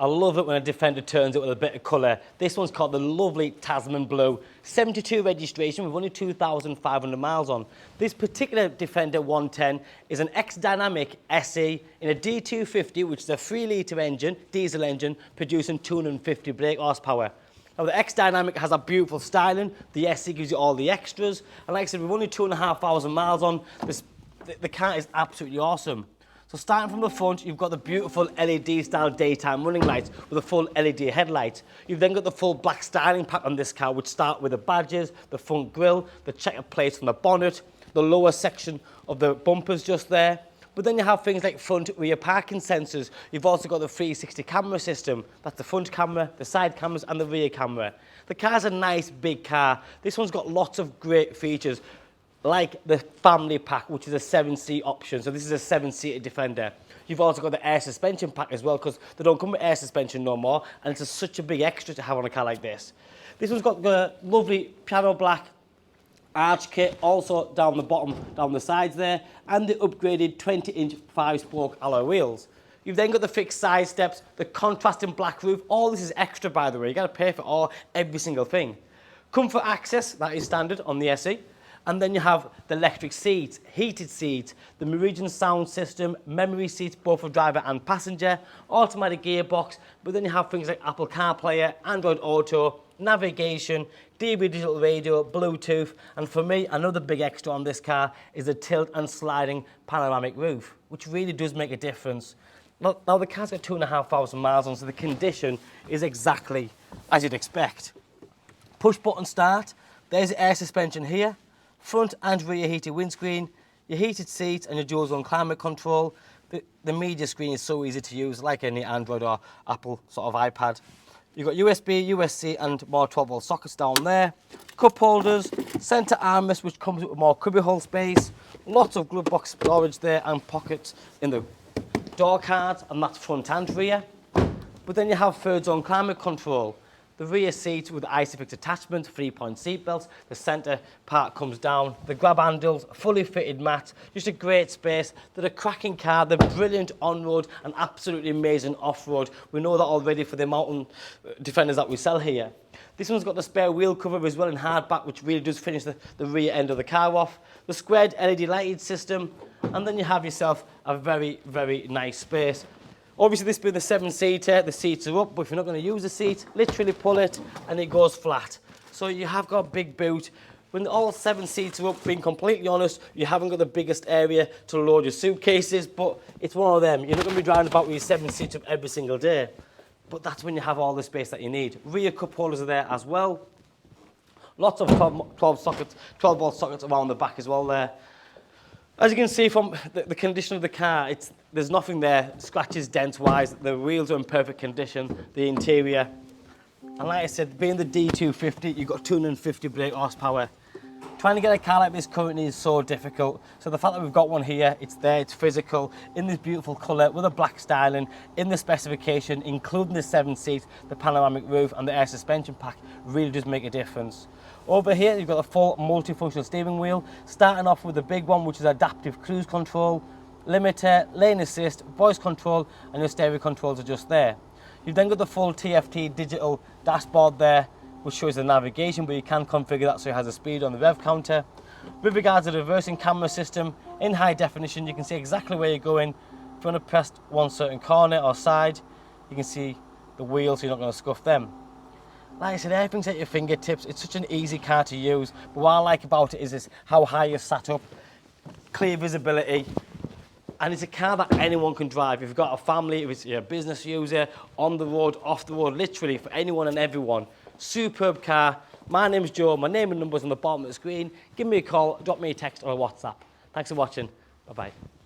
I love it when a Defender turns it with a bit of colour. This one's called the lovely Tasman Blue. 72 registration with only 2,500 miles on. This particular Defender 110 is an X-Dynamic SE in a D250, which is a 3-litre engine, diesel engine, producing 250 brake horsepower. Now the X-Dynamic has a beautiful styling, the SE gives you all the extras, and like I said, with only 2,500 miles on, the car is absolutely awesome. So starting from the front, you've got the beautiful LED style daytime running lights with a full LED headlight. You've then got the full black styling pack on this car, which start with the badges, the front grille, the checker plates from the bonnet, the lower section of the bumpers just there. But then you have things like front rear parking sensors. You've also got the 360 camera system. That's the front camera, the side cameras and the rear camera. The car's a nice big car. This one's got lots of great features, like the family pack, which is a 7-seat option. So this is a 7-seater Defender. You've also got the air suspension pack as well, because they don't come with air suspension no more, and it's such a big extra to have on a car like this. This one's got the lovely piano black arch kit, also down the bottom, down the sides there, and the upgraded 20-inch 5-spoke alloy wheels. You've then got the fixed side steps, the contrasting black roof. All this is extra, by the way. You got to pay for every single thing. Comfort access, that is standard on the SE. And then you have the electric seats, heated seats, the Meridian sound system, memory seats both for driver and passenger, automatic gearbox, but then you have things like Apple CarPlay, Android Auto, navigation, DAB digital radio, Bluetooth, and for me, another big extra on this car is the tilt and sliding panoramic roof, which really does make a difference. Now the car's got 2,500 miles on, so the condition is exactly as you'd expect. Push button start, there's the air suspension here, front and rear heated windscreen, your heated seats and your dual zone climate control. The media screen is so easy to use, like any Android or Apple sort of iPad. You've got USB, USB-C and more 12-volt sockets down there. Cup holders, centre armrest which comes with more cubbyhole space. Lots of glove box storage there and pockets in the door cards, and that's front and rear. But then you have third zone climate control. The rear seat with the ISOFIX attachment, 3-point seat belts, the centre part comes down, the grab handles, fully fitted mat, just a great space. They're a cracking car, they're brilliant on-road and absolutely amazing off-road. We know that already for the mountain Defenders that we sell here. This one's got the spare wheel cover as well in hardback, which really does finish the rear end of the car off. The squared LED lighted system, and then you have yourself a very, very nice space. Obviously, this being the 7-seater, the seats are up, but if you're not going to use the seat, literally pull it and it goes flat. So you have got a big boot. When all 7 seats are up, being completely honest, you haven't got the biggest area to load your suitcases, but it's one of them. You're not going to be driving about with your 7 seats up every single day. But that's when you have all the space that you need. Rear cup holders are there as well. Lots of 12-volt sockets around the back as well there. As you can see from the condition of the car, there's nothing there, scratches, dents-wise. The wheels are in perfect condition, the interior. And like I said, being the D250, you've got 250 brake horsepower. Trying to get a car like this currently is so difficult. So the fact that we've got one here, it's there, it's physical, in this beautiful colour, with a black styling, in the specification, including the 7 seats, the panoramic roof and the air suspension pack, really does make a difference. Over here, you've got a full multifunctional steering wheel, starting off with the big one, which is adaptive cruise control, limiter, lane assist, voice control, and your stereo controls are just there. You've then got the full TFT digital dashboard there, which shows the navigation, but you can configure that so it has a speed on the rev counter. With regards to the reversing camera system, in high definition, you can see exactly where you're going. If you want to press one certain corner or side, you can see the wheels, so you're not going to scuff them. Like I said, everything's at your fingertips. It's such an easy car to use. But what I like about it is how high you're sat up, clear visibility, and it's a car that anyone can drive. If you've got a family, if it's a business user, on the road, off the road, literally for anyone and everyone. Superb car. My name's Joe. My name and number's on the bottom of the screen. Give me a call, drop me a text or a WhatsApp. Thanks for watching. Bye-bye.